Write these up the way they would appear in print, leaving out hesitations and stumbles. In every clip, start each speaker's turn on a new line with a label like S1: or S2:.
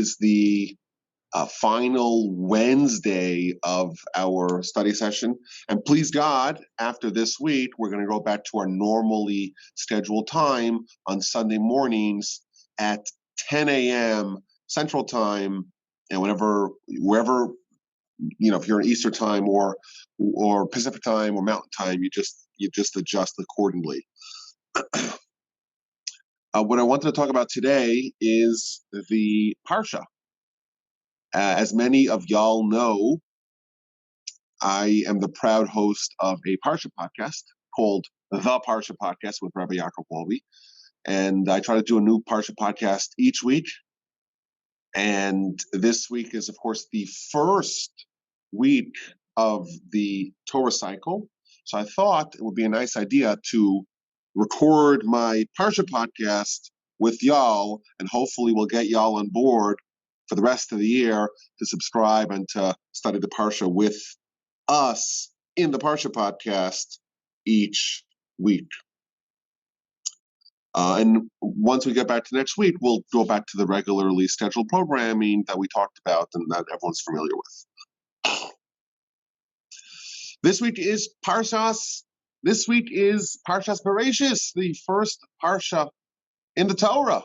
S1: is the final Wednesday of our study session. And please God, after this week, we're going to go back to our normally scheduled time on Sunday mornings at 10 a.m. Central Time, and wherever, if you're in Eastern Time or Pacific Time or Mountain Time, you just adjust accordingly. What I wanted to talk about today is the Parsha. As many of y'all know, I am the proud host of a Parsha podcast called The Parsha Podcast with Rabbi Yaakov Wolbe. And I try to do a new Parsha podcast each week. And this week is, of course, the first week of the Torah cycle. So I thought it would be a nice idea to record my Parsha podcast with y'all, and hopefully we'll get y'all on board for the rest of the year to subscribe and to study the Parsha with us in the Parsha podcast each week. And once we get back to next week, we'll go back to the regularly scheduled programming that we talked about and that everyone's familiar with. This week is Parshas Bereishit, the first Parsha in the Torah,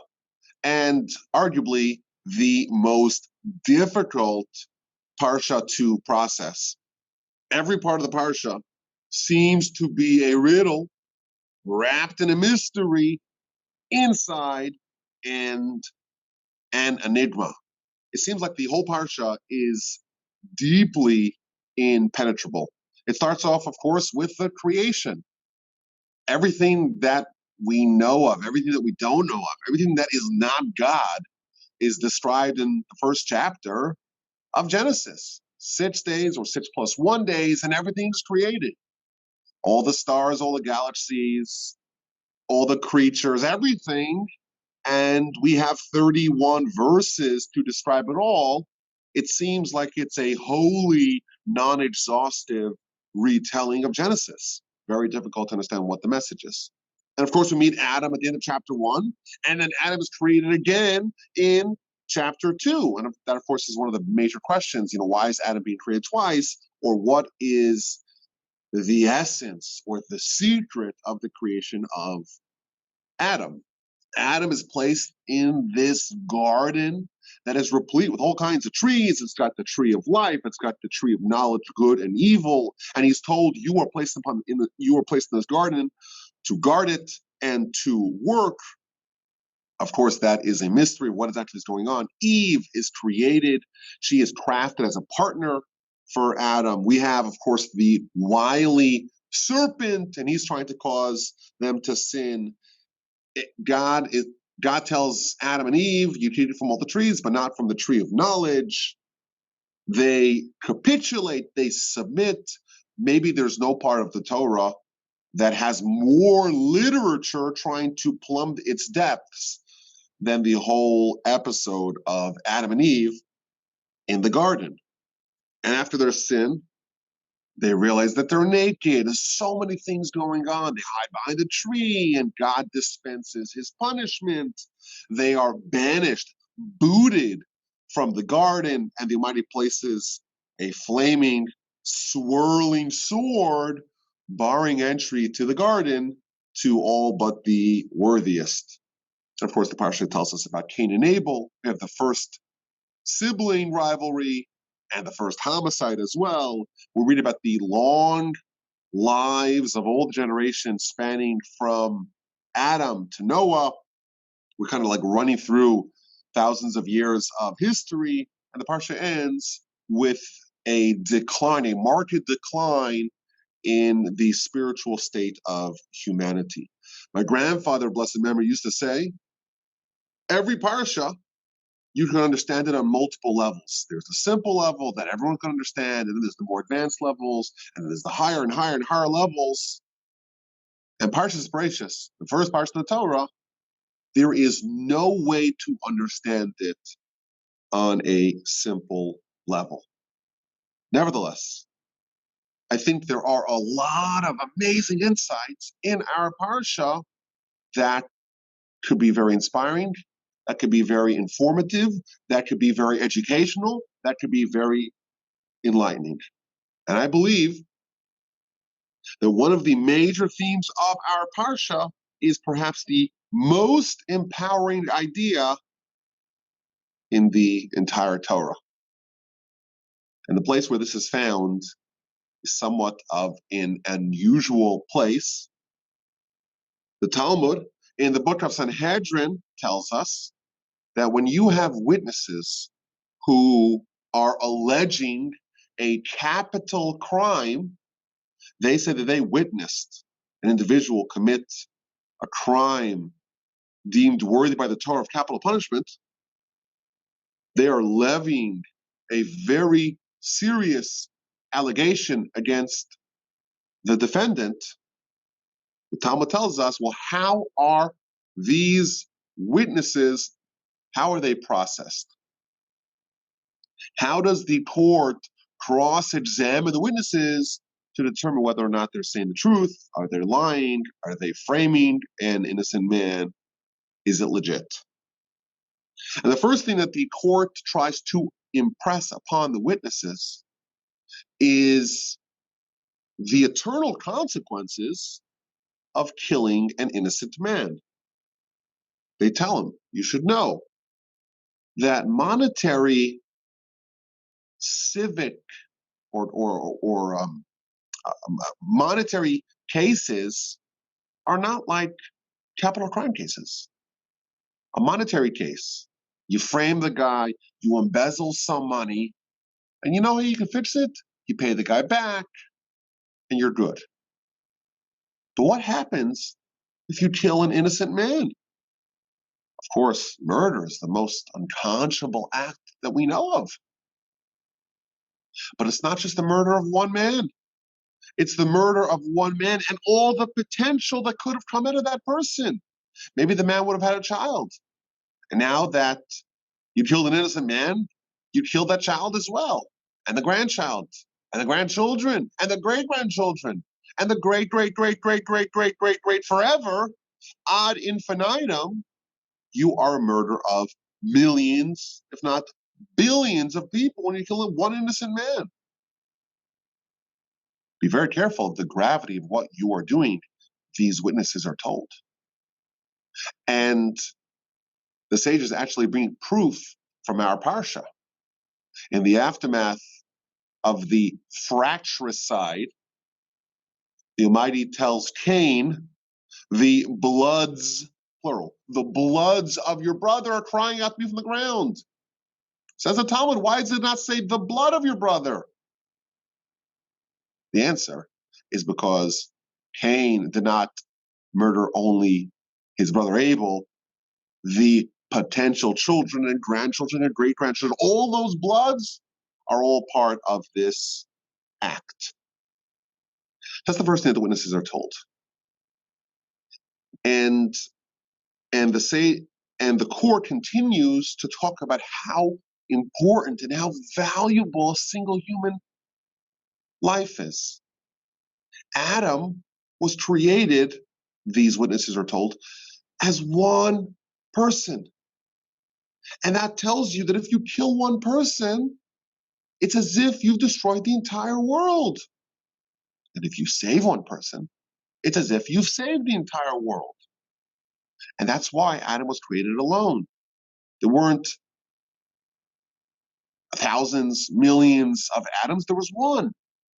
S1: and arguably the most difficult Parsha to process. Every part of the Parsha seems to be a riddle wrapped in a mystery inside and an enigma. It seems like the whole Parsha is deeply impenetrable. It starts off, of course, with the creation. Everything that we know of, everything that we don't know of, everything that is not God is described in the first chapter of Genesis. 6 days or 6 plus 1 days, and everything's created. All the stars, all the galaxies, all the creatures, everything. And we have 31 verses to describe it all. It seems like it's a wholly non-exhaustive retelling of Genesis. Very difficult to understand what the message is. And of course, we meet Adam at the end of chapter 1, and then Adam is created again in chapter 2. And that, of course, is one of the major questions. Why is Adam being created twice? Or what is the essence or the secret of the creation of Adam? Adam is placed in this garden that is replete with all kinds of trees. It's got the tree of life. It's got the tree of knowledge, good and evil. And he's told, you are placed in this garden to guard it and to work. Of course, that is a mystery. What is actually going on? Eve is created. She is crafted as a partner for Adam. We have, of course, the wily serpent, and he's trying to cause them to sin. God tells Adam and Eve, you can eat from all the trees, but not from the tree of knowledge. They capitulate, they submit. Maybe there's no part of the Torah that has more literature trying to plumb its depths than the whole episode of Adam and Eve in the garden. And after their sin, they realize that they're naked. There's so many things going on. They hide behind a tree, and God dispenses his punishment. They are banished, booted from the garden, and the Almighty places a flaming, swirling sword, barring entry to the garden to all but the worthiest. And of course, the Parsha tells us about Cain and Abel. We have the first sibling rivalry and the first homicide as well. We read about the long lives of all the generations spanning from Adam to Noah. We're kind of like running through thousands of years of history, and the Parsha ends with a marked decline in the spiritual state of humanity. My grandfather, blessed memory, used to say, every Parsha, you can understand it on multiple levels. There's the simple level that everyone can understand, and then there's the more advanced levels, and then there's the higher and higher and higher levels. And Parshas Bereishit, the first Parsha of the Torah, there is no way to understand it on a simple level. Nevertheless, I think there are a lot of amazing insights in our Parsha that could be very inspiring, that could be very informative, that could be very educational, that could be very enlightening. And I believe that one of the major themes of our parsha is perhaps the most empowering idea in the entire Torah. And the place where this is found is somewhat of an unusual place. The Talmud in the book of Sanhedrin tells us that when you have witnesses who are alleging a capital crime, they say that they witnessed an individual commit a crime deemed worthy by the Torah of capital punishment. They are levying a very serious allegation against the defendant. The Talmud tells us, well, how are these witnesses, how are they processed? How does the court cross-examine the witnesses to determine whether or not they're saying the truth? Are they lying? Are they framing an innocent man? Is it legit? And the first thing that the court tries to impress upon the witnesses is the eternal consequences of killing an innocent man. They tell him, you should know that monetary, civic, or monetary cases are not like capital crime cases. A monetary case, you frame the guy, you embezzle some money, and you know how you can fix it? You pay the guy back, and you're good. But what happens if you kill an innocent man? Of course, murder is the most unconscionable act that we know of. But it's not just the murder of one man. It's the murder of one man and all the potential that could have come out of that person. Maybe the man would have had a child. And now that you killed an innocent man, you killed that child as well, and the grandchild, and the grandchildren, and the great-grandchildren, and the great-great-great-great-great-great-great-great forever, ad infinitum. You are a murderer of millions, if not billions of people when you kill one innocent man. Be very careful of the gravity of what you are doing, these witnesses are told. And the sages actually bring proof from our parsha. In the aftermath of the fratricide, the Almighty tells Cain, the bloods, plural, the bloods of your brother are crying out to me from the ground. Says the Talmud, why does it not say the blood of your brother? The answer is because Cain did not murder only his brother Abel, the potential children and grandchildren and great-grandchildren, all those bloods are all part of this act. That's the first thing that the witnesses are told. And the court continues to talk about how important and how valuable a single human life is. Adam was created, these witnesses are told, as one person. And that tells you that if you kill one person, it's as if you've destroyed the entire world. And if you save one person, it's as if you've saved the entire world. And that's why Adam was created alone. There weren't thousands, millions of Adams. There was one.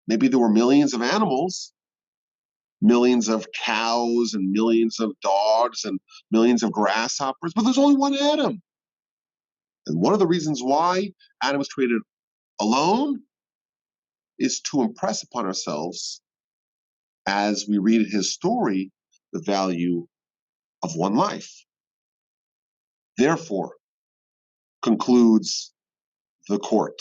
S1: Maybe there were millions of animals, millions of cows and millions of dogs and millions of grasshoppers, but there's only one Adam. And one of the reasons why Adam was created alone is to impress upon ourselves, as we read his story, the value of one life. Therefore, concludes the court,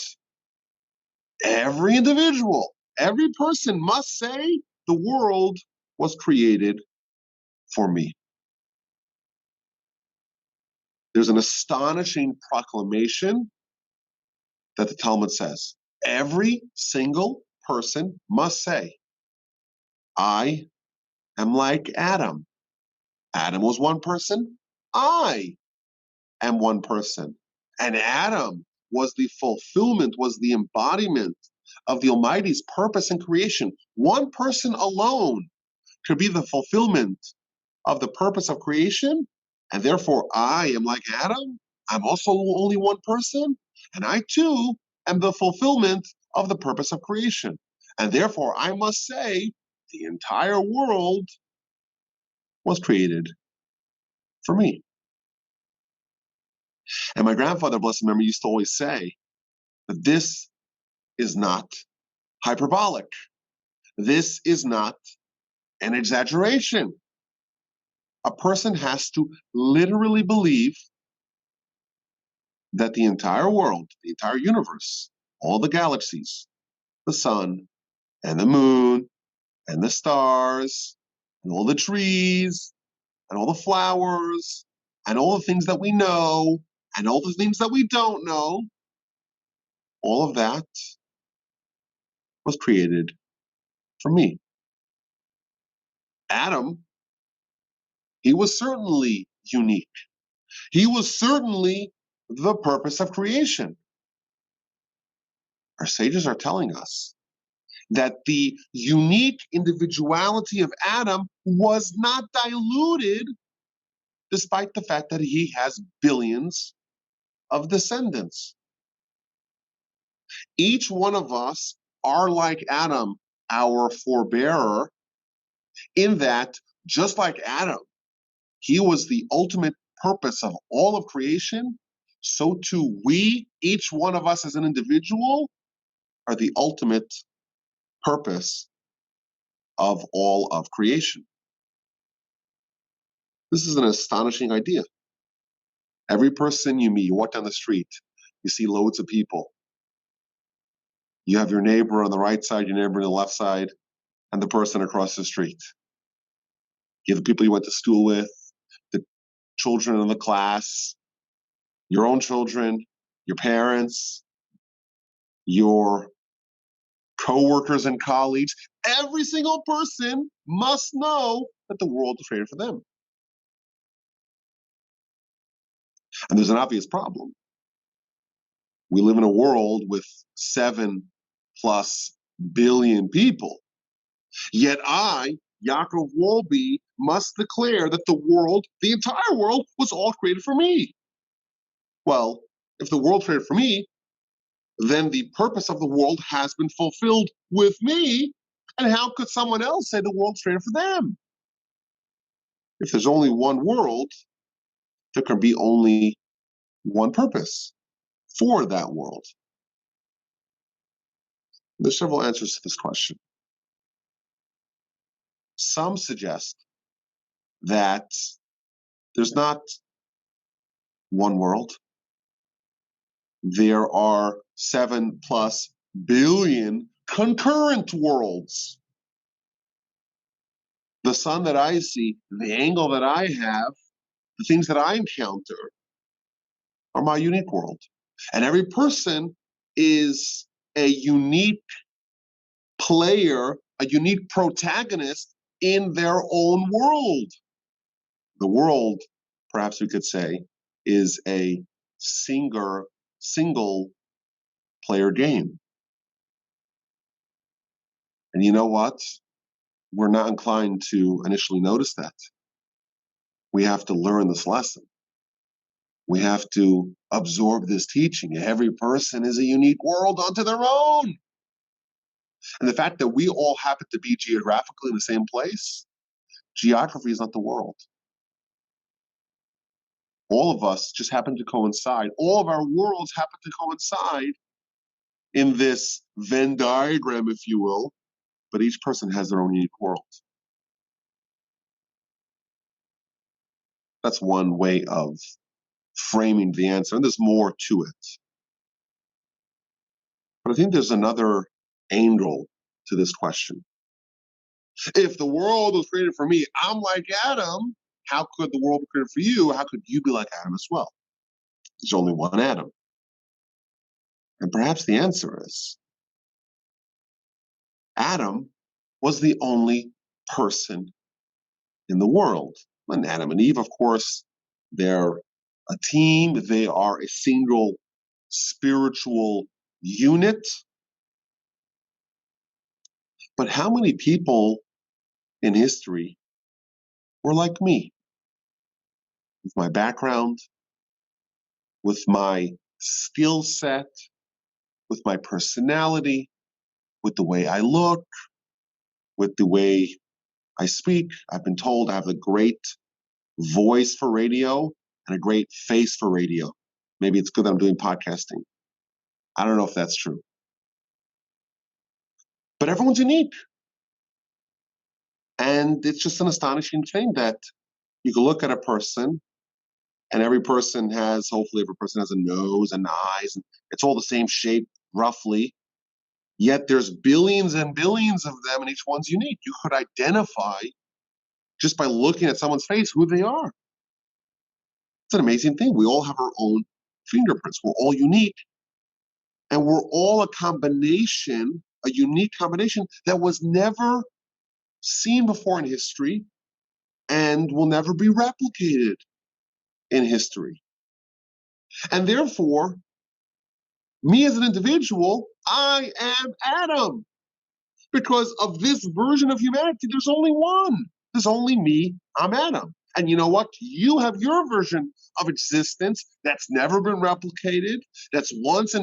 S1: every individual, every person must say, the world was created for me. There's an astonishing proclamation that the Talmud says. Every single person must say, I am like Adam. Adam was one person. I am one person. And Adam was the fulfillment, was the embodiment of the Almighty's purpose in creation. One person alone could be the fulfillment of the purpose of creation, and therefore I am like Adam. I'm also only one person, and I too am the fulfillment of the purpose of creation. And therefore I must say the entire world was created for me. And my grandfather, blessed memory, used to always say that this is not hyperbolic. This is not an exaggeration. A person has to literally believe that the entire world, the entire universe, all the galaxies, the sun and the moon and the stars and all the trees and all the flowers and all the things that we know and all the things that we don't know, all of that was created for me. Adam, he was certainly unique. He was certainly the purpose of creation. Our sages are telling us that the unique individuality of Adam was not diluted, despite the fact that he has billions of descendants. Each one of us are like Adam, our forebearer, in that, just like Adam, he was the ultimate purpose of all of creation, so too we, each one of us as an individual, are the ultimate purpose of all of creation. This is an astonishing idea. Every person you meet, you walk down the street, you see loads of people. You have your neighbor on the right side, your neighbor on the left side, and the person across the street. You have the people you went to school with, the children in the class, your own children, your parents, your co-workers and colleagues. Every single person must know that the world was created for them. And there's an obvious problem. We live in a world with 7+ billion people. Yet I, Yaakov Wolbe, must declare that the world, the entire world, was all created for me. Well, if the world created for me, then the purpose of the world has been fulfilled with me. And how could someone else say the world's created for them? If there's only one world, there can be only one purpose for that world. There's several answers to this question. Some suggest that there's not one world. There are 7+ billion concurrent worlds. The sun that I see, the angle that I have, the things that I encounter are my unique world. And every person is a unique player, a unique protagonist in their own world. The world, perhaps we could say, is a single player game. And you know what? We're not inclined to initially notice that. We have to learn this lesson. We have to absorb this teaching. Every person is a unique world unto their own. And the fact that we all happen to be geographically in the same place, geography is not the world. All of us just happen to coincide. All of our worlds happen to coincide in this Venn diagram, if you will, but each person has their own unique world. That's one way of framing the answer, and there's more to it. But I think there's another angle to this question. If the world was created for me, I'm like Adam, how could the world be created for you? How could you be like Adam as well? There's only one Adam. And perhaps the answer is Adam was the only person in the world. And Adam and Eve, of course, they're a team, they are a single spiritual unit. But how many people in history were like me, with my background, with my skill set, with my personality, with the way I look, with the way I speak? I've been told I have a great voice for radio and a great face for radio. Maybe it's good that I'm doing podcasting. I don't know if that's true. But everyone's unique. And it's just an astonishing thing that you can look at a person, and hopefully every person has a nose and eyes, and it's all the same shape, roughly. Yet there's billions and billions of them, and each one's unique. You could identify, just by looking at someone's face, who they are. It's an amazing thing. We all have our own fingerprints. We're all unique. And we're all a unique combination that was never seen before in history and will never be replicated in history. And therefore, me as an individual, I am Adam. Because of this version of humanity, there's only one. There's only me, I'm Adam. And you know what? You have your version of existence that's never been replicated. That's a once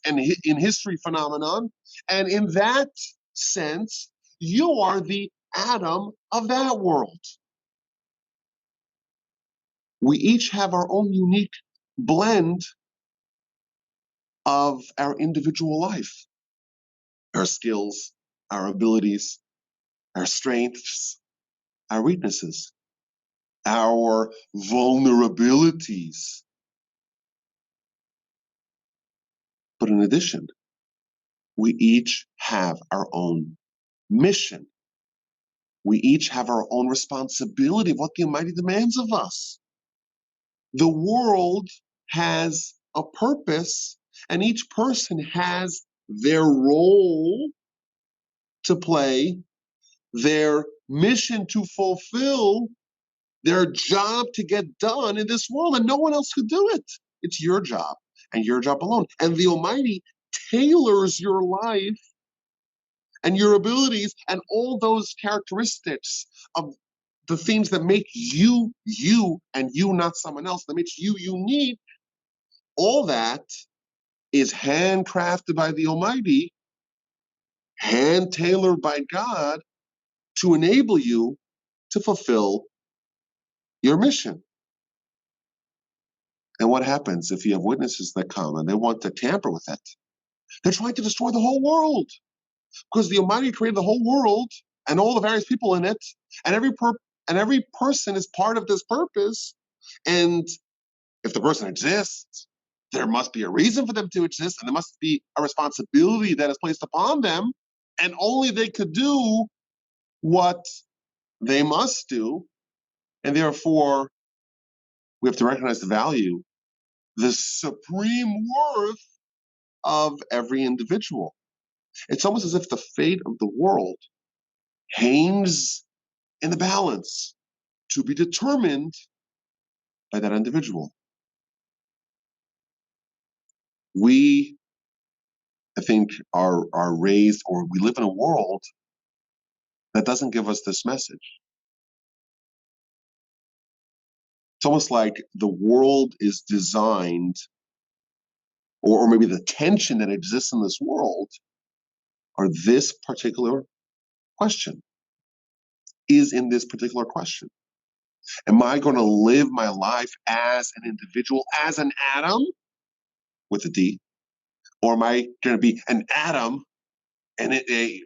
S1: in history phenomenon. And in that sense, you are the Adam of that world. We each have our own unique blend of our individual life, our skills, our abilities, our strengths, our weaknesses, our vulnerabilities. But in addition, we each have our own mission. We each have our own responsibility of what the Almighty demands of us. The world has a purpose, and each person has their role to play, their mission to fulfill, their job to get done in this world, and no one else could do it. It's your job and your job alone. And the Almighty tailors your life and your abilities and all those characteristics of the things that make you, you, and you not someone else, that makes you unique. All that is handcrafted by the Almighty, hand-tailored by God to enable you to fulfill your mission. And what happens if you have witnesses that come and they want to tamper with it? They're trying to destroy the whole world, because the Almighty created the whole world and all the various people in it, and every person is part of this purpose. And if the person exists, there must be a reason for them to exist, and there must be a responsibility that is placed upon them, and only they could do what they must do. And therefore, we have to recognize the value, the supreme worth of every individual. It's almost as if the fate of the world hangs in the balance to be determined by that individual. We, I think, are raised, or we live in a world that doesn't give us this message. It's almost like the world is designed, or maybe the tension that exists in this world, or this particular question, is in this particular question. Am I going to live my life as an individual, as an Adam with a D, or am I going to be an Adam and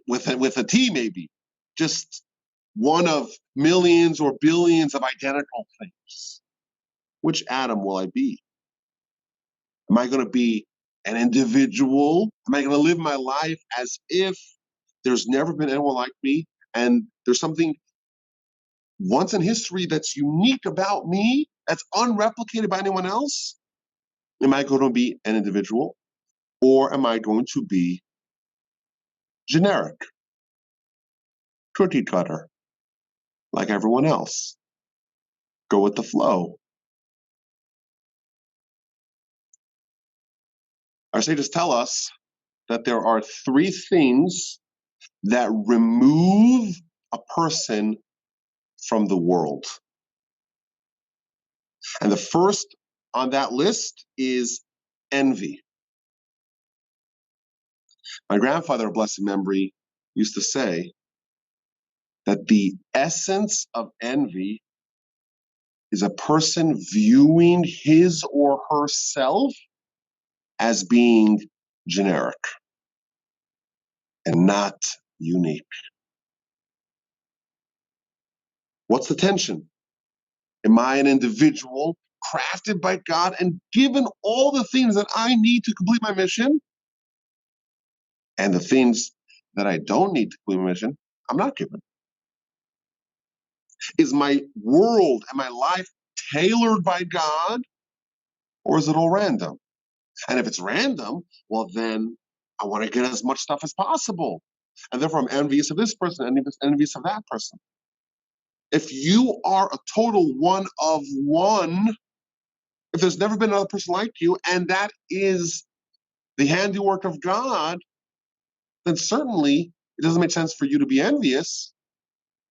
S1: with a T, maybe, just one of millions or billions of identical things? Which Adam will I be? Am I going to be an individual? Am I going to live my life as if there's never been anyone like me, and there's something once in history that's unique about me, that's unreplicated by anyone else? Am I going to be an individual, or am I going to be generic, cookie cutter, like everyone else? Go with the flow. Our sages tell us that there are three things that remove a person from the world. And the first on that list is envy. My grandfather, of blessed memory, used to say that the essence of envy is a person viewing his or herself as being generic and not unique. What's the tension? Am I an individual crafted by God and given all the things that I need to complete my mission? And the things that I don't need to complete my mission, I'm not given. Is my world and my life tailored by God, or is it all random? And if it's random, well, then I want to get as much stuff as possible. And therefore, I'm envious of this person and envious of that person. If you are a total one of one, if there's never been another person like you, and that is the handiwork of God, then certainly it doesn't make sense for you to be envious,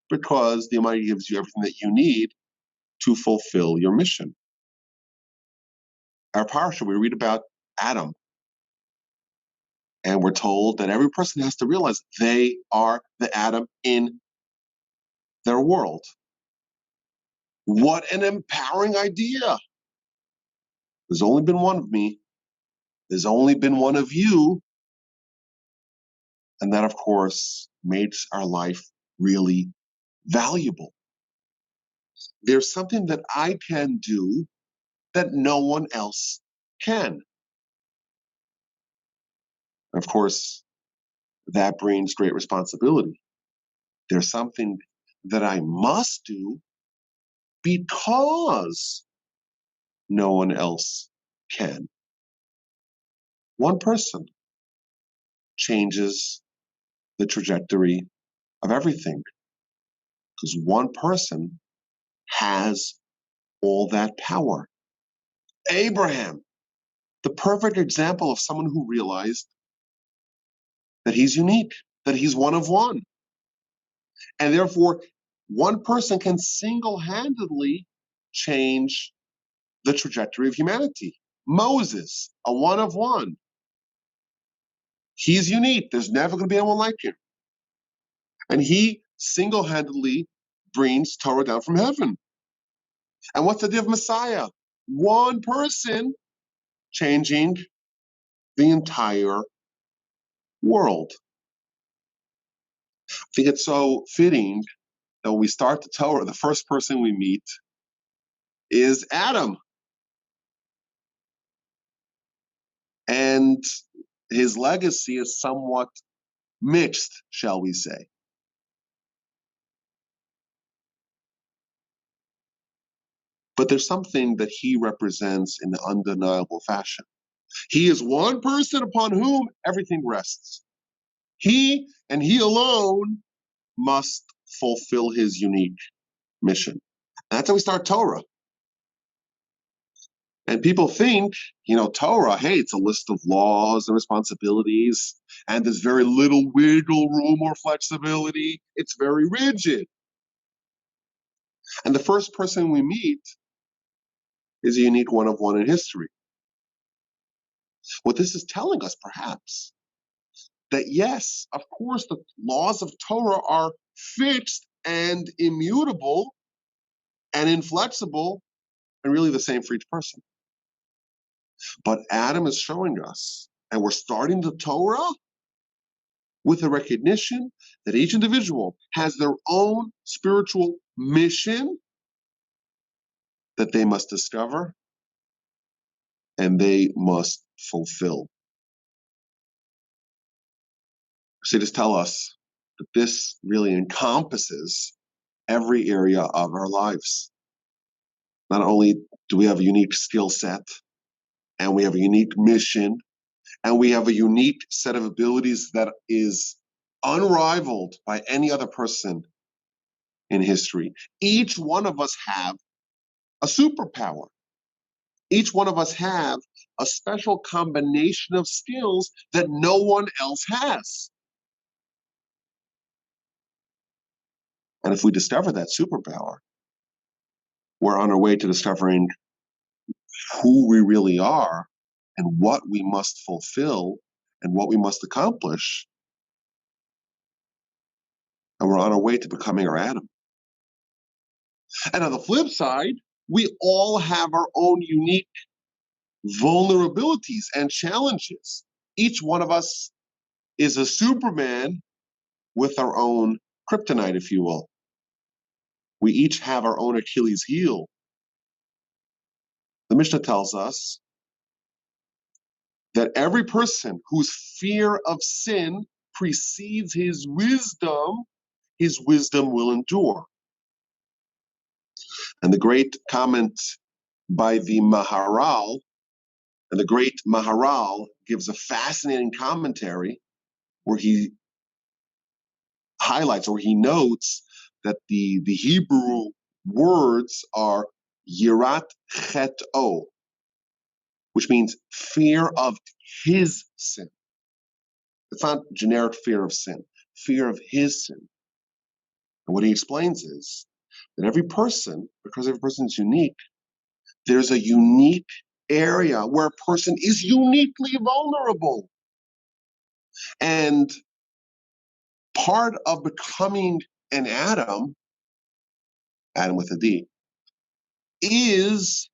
S1: because the Almighty gives you everything that you need to fulfill your mission. Our parsha, we read about Adam, and we're told that every person has to realize they are the Adam in their world. What an empowering idea. There's only been one of me. There's only been one of you. And that, of course, makes our life really valuable. There's something that I can do that no one else can. Of course, that brings great responsibility. There's something that I must do because no one else can. One person changes the trajectory of everything, because one person has all that power. Abraham, the perfect example of someone who realized that he's unique, that he's one of one. And therefore, one person can single-handedly change the trajectory of humanity. Moses, a one of one. He's unique. There's never going to be anyone like him. And he single-handedly brings Torah down from heaven. And what's the idea of Messiah? One person changing the entire world. I think it's so fitting that when we start the Torah, the first person we meet is Adam. And his legacy is somewhat mixed, shall we say. But there's something that he represents in an undeniable fashion. He is one person upon whom everything rests. He and he alone must fulfill his unique mission. That's how we start Torah. And people think, Torah, hey, it's a list of laws and responsibilities, and there's very little wiggle room or flexibility. It's very rigid. And the first person we meet is a unique one of one in history. What this is telling us, perhaps, that yes, of course, the laws of Torah are fixed and immutable and inflexible and really the same for each person. But Adam is showing us, and we're starting the Torah with a recognition that each individual has their own spiritual mission that they must discover and they must fulfill. Sages tell us that this really encompasses every area of our lives. Not only do we have a unique skill set, and we have a unique mission, and we have a unique set of abilities that is unrivaled by any other person in history. Each one of us have a superpower. Each one of us have a special combination of skills that no one else has. And if we discover that superpower, we're on our way to discovering who we really are and what we must fulfill and what we must accomplish. And we're on our way to becoming our Adam. And on the flip side, we all have our own unique vulnerabilities and challenges. Each one of us is a Superman with our own kryptonite, if you will. We each have our own Achilles heel. The Mishnah tells us that every person whose fear of sin precedes his wisdom will endure. And the great comment by the Maharal, and the great Maharal gives a fascinating commentary where he highlights or he notes that the Hebrew words are yirat chet-o, which means fear of his sin. It's not generic fear of sin, fear of his sin. And what he explains is that every person, because every person is unique, there's a unique area where a person is uniquely vulnerable. And part of becoming an Adam with a D, is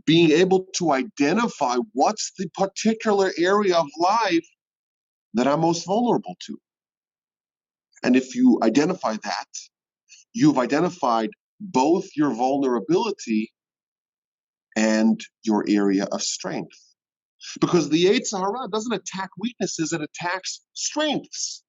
S1: being able to identify what's the particular area of life that I'm most vulnerable to. And if you identify that, you've identified both your vulnerability and your area of strength. Because the Yetzer Hara doesn't attack weaknesses, it attacks strengths.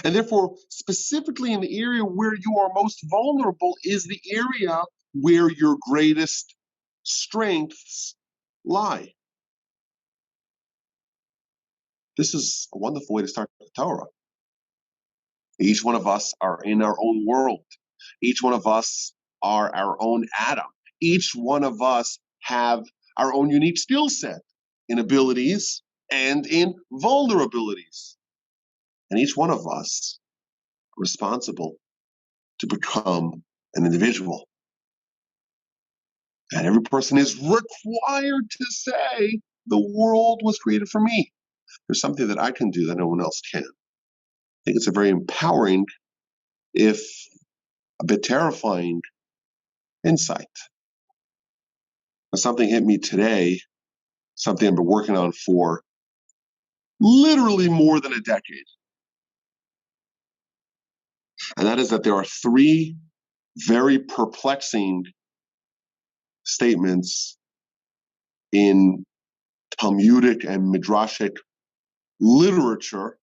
S1: And therefore, specifically in the area where you are most vulnerable is the area where your greatest strengths lie. This is a wonderful way to start the Torah. Each one of us are in our own world. Each one of us are our own Adam. Each one of us have our own unique skill set in abilities and in vulnerabilities. And each one of us are responsible to become an individual. And every person is required to say, the world was created for me. There's something that I can do that no one else can. I think it's a very empowering, if a bit terrifying, insight. Now, something hit me today, something I've been working on for literally more than a decade. And that is that there are three very perplexing statements in Talmudic and Midrashic literature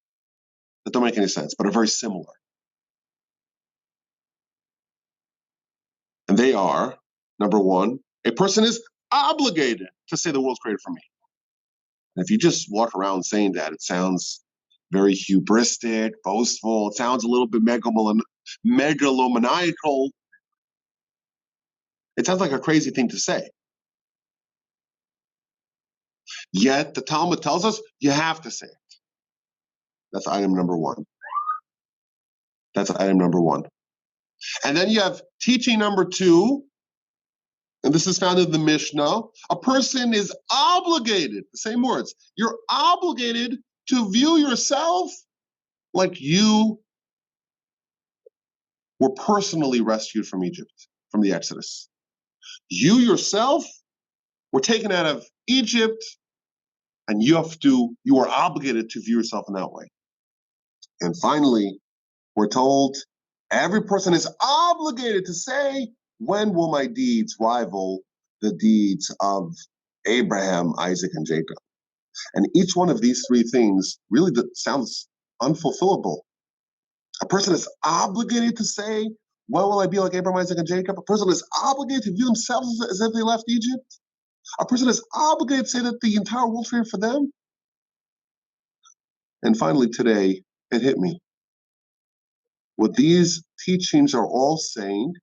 S1: that don't make any sense, but are very similar. And they are, number one, a person is obligated to say the world's created for me. And if you just walk around saying that, it sounds very hubristic, boastful. It sounds a little bit megalomaniacal. It sounds like a crazy thing to say. Yet the Talmud tells us you have to say it. That's item number one. That's item number one. And then you have teaching number two, and this is found in the Mishnah. A person is obligated, the same words, you're obligated to view yourself like you were personally rescued from Egypt, from the Exodus. You yourself were taken out of Egypt, and you are obligated to view yourself in that way. And finally, we're told every person is obligated to say, when will my deeds rival the deeds of Abraham, Isaac, and Jacob? And each one of these three things really sounds unfulfillable. A person is obligated to say, when will I be like Abraham, Isaac, and Jacob? A person is obligated to view themselves as if they left Egypt. A person is obligated to say that the entire world's here for them. And finally, today, it hit me. What these teachings are all saying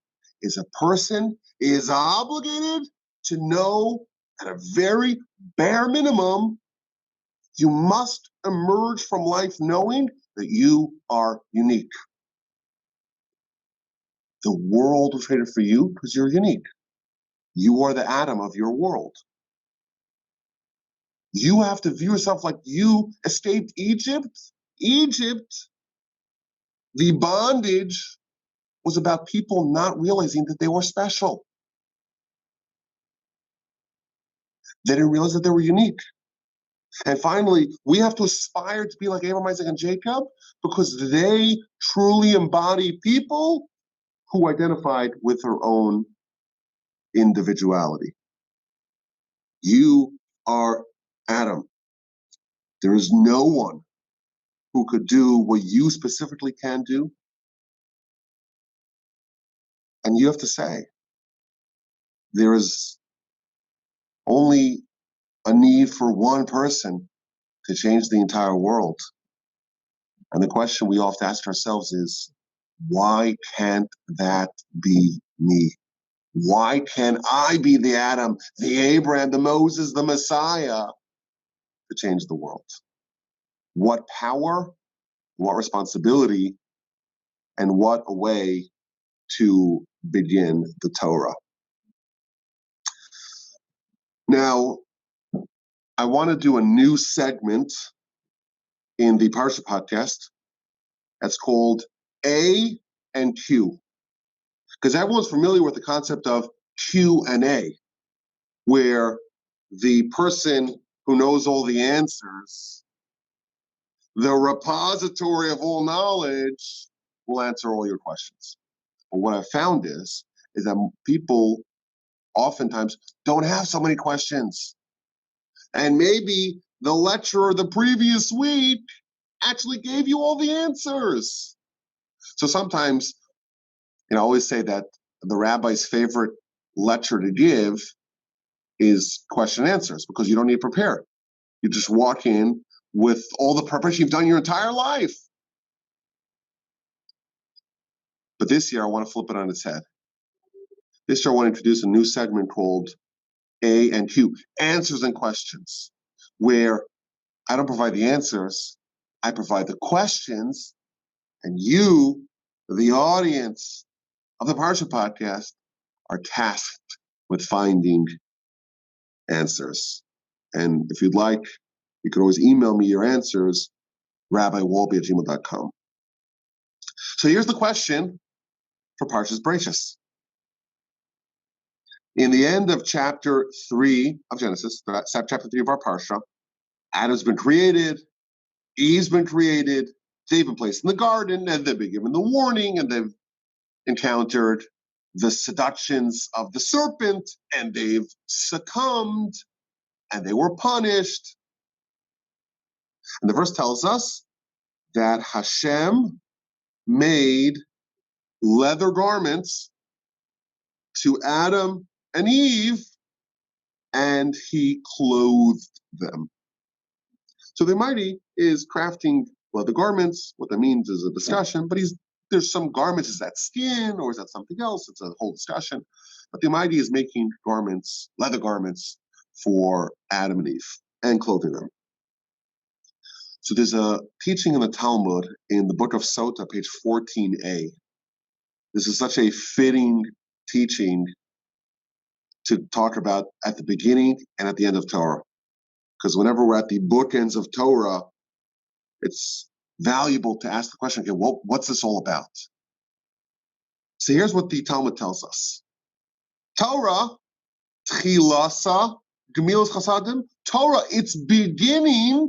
S1: is a person is obligated to know at a very bare minimum, you must emerge from life knowing that you are unique. The world was created for you because you're unique. You are the atom of your world. You have to view yourself like you escaped Egypt. Egypt, the bondage was about people not realizing that they were special. They didn't realize that they were unique. And finally, we have to aspire to be like Abraham, Isaac, and Jacob because they truly embody people who identified with their own individuality. You are Adam. There is no one who could do what you specifically can do. And you have to say, there is only a need for one person to change the entire world. And the question we often ask ourselves is, why can't that be me? Why can't I be the Adam, the Abraham, the Moses, the Messiah to change the world? What power, what responsibility, and what a way to begin the Torah. Now, I want to do a new segment in the Parsha podcast that's called A and Q, because everyone's familiar with the concept of Q&A, where the person who knows all the answers, the repository of all knowledge, will answer all your questions. But what I've found is that people oftentimes don't have so many questions. And maybe the lecturer the previous week actually gave you all the answers. So sometimes, I always say that the rabbi's favorite lecture to give is question and answers because you don't need to prepare. You just walk in with all the preparation you've done your entire life. But this year, I want to flip it on its head. This year, I want to introduce a new segment called A and Q, answers and questions, where I don't provide the answers, I provide the questions, and you, the audience of the Parsha podcast, are tasked with finding answers. And if you'd like, you could always email me your answers, rabbiwolbe@gmail.com. So here's the question for Parshas Bereishit. In the end of chapter 3 of Genesis, chapter 3 of our Parsha, Adam's been created, Eve's been created, they've been placed in the garden, and they've been given the warning, and they've encountered the seductions of the serpent, and they've succumbed, and they were punished. And the verse tells us that Hashem made leather garments to Adam and Eve, and he clothed them. So the Almighty is crafting leather garments. What that means is a discussion, but there's some garments. Is that skin or is that something else? It's a whole discussion. But the Almighty is making garments, leather garments, for Adam and Eve and clothing them. So there's a teaching in the Talmud in the book of Sota, page 14a. This is such a fitting teaching to talk about at the beginning and at the end of Torah. Because whenever we're at the bookends of Torah, it's valuable to ask the question, okay, well, what's this all about? So here's what the Talmud tells us. Torah, tchilasa, gemilas chasadim, Torah, its beginning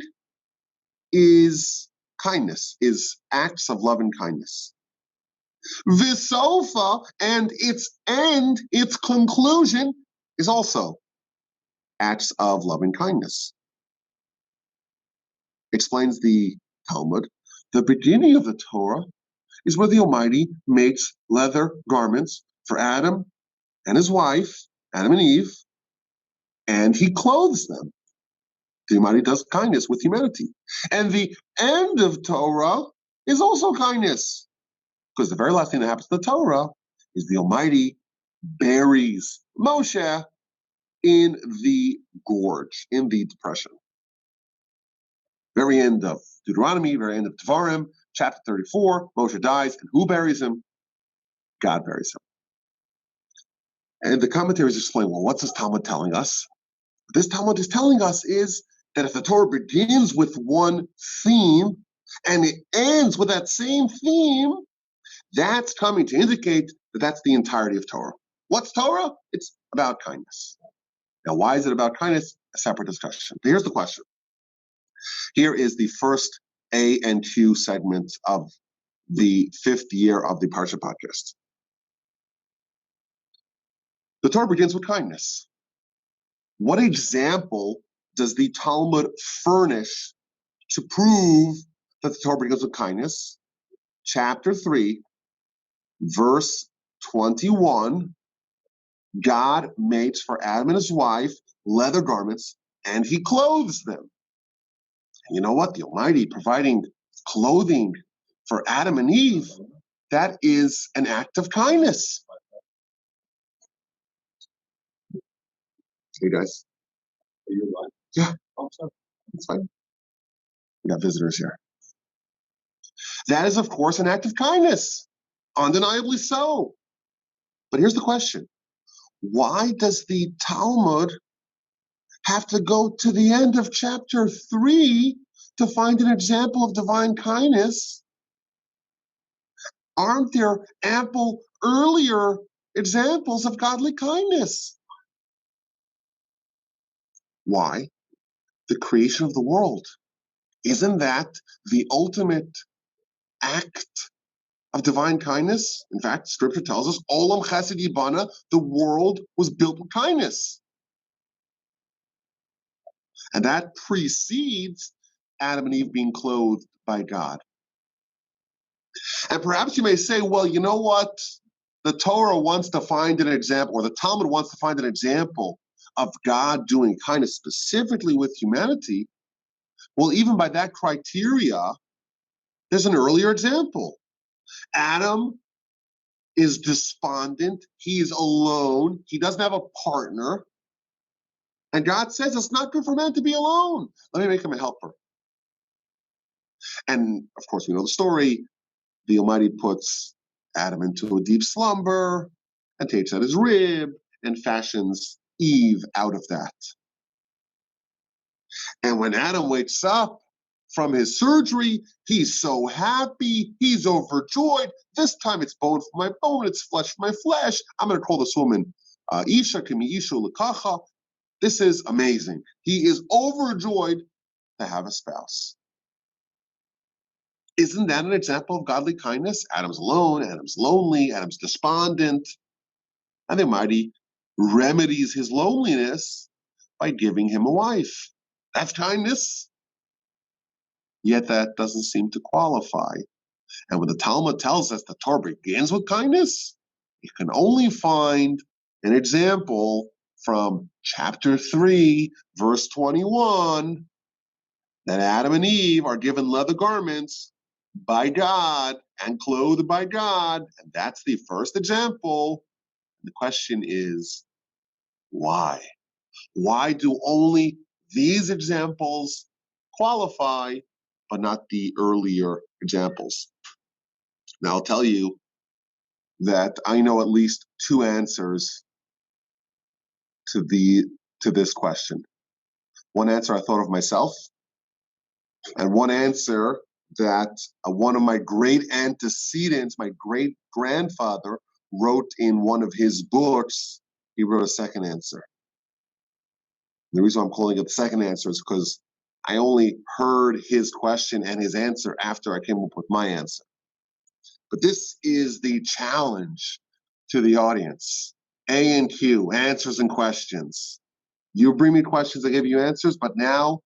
S1: is kindness, is acts of love and kindness. Visofa, and its end, its conclusion, is also acts of love and kindness. Explains the Talmud, the beginning of the Torah is where the Almighty makes leather garments for Adam and his wife, Adam and Eve, and he clothes them. The Almighty does kindness with humanity. And the end of Torah is also kindness, because the very last thing that happens to the Torah is the Almighty buries Moshe in the gorge, in the depression. Very end of Deuteronomy, very end of Devarim, chapter 34, Moshe dies, and who buries him? God buries him. And the commentaries explain, well, what's this Talmud telling us? What this Talmud is telling us is that if the Torah begins with one theme and it ends with that same theme, that's coming to indicate that that's the entirety of Torah. What's Torah? It's about kindness. Now, why is it about kindness? A separate discussion. But here's the question. Here is the first A and Q segment of the 5th year of the Parsha podcast. The Torah begins with kindness. What example does the Talmud furnish to prove that the Torah begins with kindness? Chapter 3, verse 21, God makes for Adam and his wife leather garments, and he clothes them. And you know what? The Almighty providing clothing for Adam and Eve, that is an act of kindness. Hey guys. Are you live? Yeah. Oh, sorry. It's fine. We got visitors here. That is, of course, an act of kindness. Undeniably so. But here's the question. Why does the Talmud have to go to the end of chapter 3 to find an example of divine kindness? Aren't there ample earlier examples of godly kindness? Why? The creation of the world. Isn't that the ultimate act of divine kindness? In fact, Scripture tells us, Olam Chesed Yibana, the world was built with kindness. And that precedes Adam and Eve being clothed by God. And perhaps you may say, well, you know what? The Torah wants to find an example, or the Talmud wants to find an example of God doing kindness specifically with humanity. Well, even by that criteria, there's an earlier example. Adam is despondent. He is alone. He doesn't have a partner. And God says it's not good for man to be alone. Let me make him a helper. And of course, we know the story. The Almighty puts Adam into a deep slumber and takes out his rib and fashions Eve out of that. And when Adam wakes up from his surgery, he's so happy, he's overjoyed. This time it's bone for my bone, it's flesh for my flesh. I'm going to call this woman Isha Kimi Isha Lakacha. This is amazing. He is overjoyed to have a spouse. Isn't that an example of godly kindness? Adam's alone, Adam's lonely, Adam's despondent. And the Almighty remedies his loneliness by giving him a wife. That's kindness. Yet that doesn't seem to qualify. And when the Talmud tells us the Torah begins with kindness, you can only find an example from chapter 3, verse 21, that Adam and Eve are given leather garments by God and clothed by God. And that's the first example. The question is, why? Why do only these examples qualify, but not the earlier examples? Now, I'll tell you that I know at least 2 answers to this question. One answer I thought of myself, and one answer that one of my great antecedents, my great grandfather, wrote in one of his books. He wrote a second answer. The reason I'm calling it the second answer is because I only heard his question and his answer after I came up with my answer. But this is the challenge to the audience. A and Q, answers and questions. You bring me questions, I give you answers, but now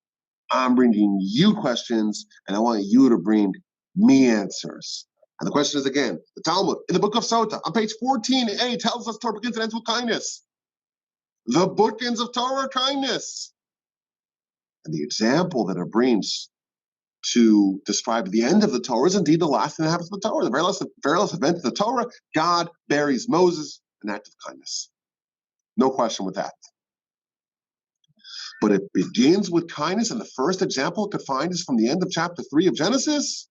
S1: I'm bringing you questions, and I want you to bring me answers. And the question is, again, the Talmud, in the book of Sota, on page 14a, tells us Torah begins and ends with kindness. The bookends of Torah are kindness. And the example that it brings to describe the end of the Torah is indeed the last thing that happens in the Torah. The very last event of the Torah, God buries Moses, an act of kindness. No question with that. but it begins with kindness, and the first example it could find is from the end of chapter 3 of Genesis.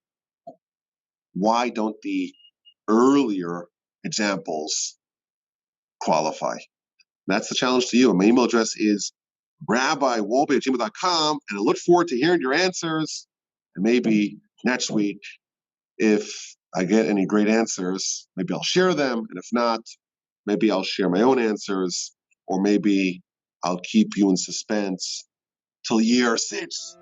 S1: Why don't the earlier examples qualify? That's the challenge to you. And my email address is rabbiwolbe@gmail.com, and I look forward to hearing your answers. And maybe next week, if I get any great answers, maybe I'll share them. And if not, maybe I'll share my own answers, or maybe I'll keep you in suspense till year 6.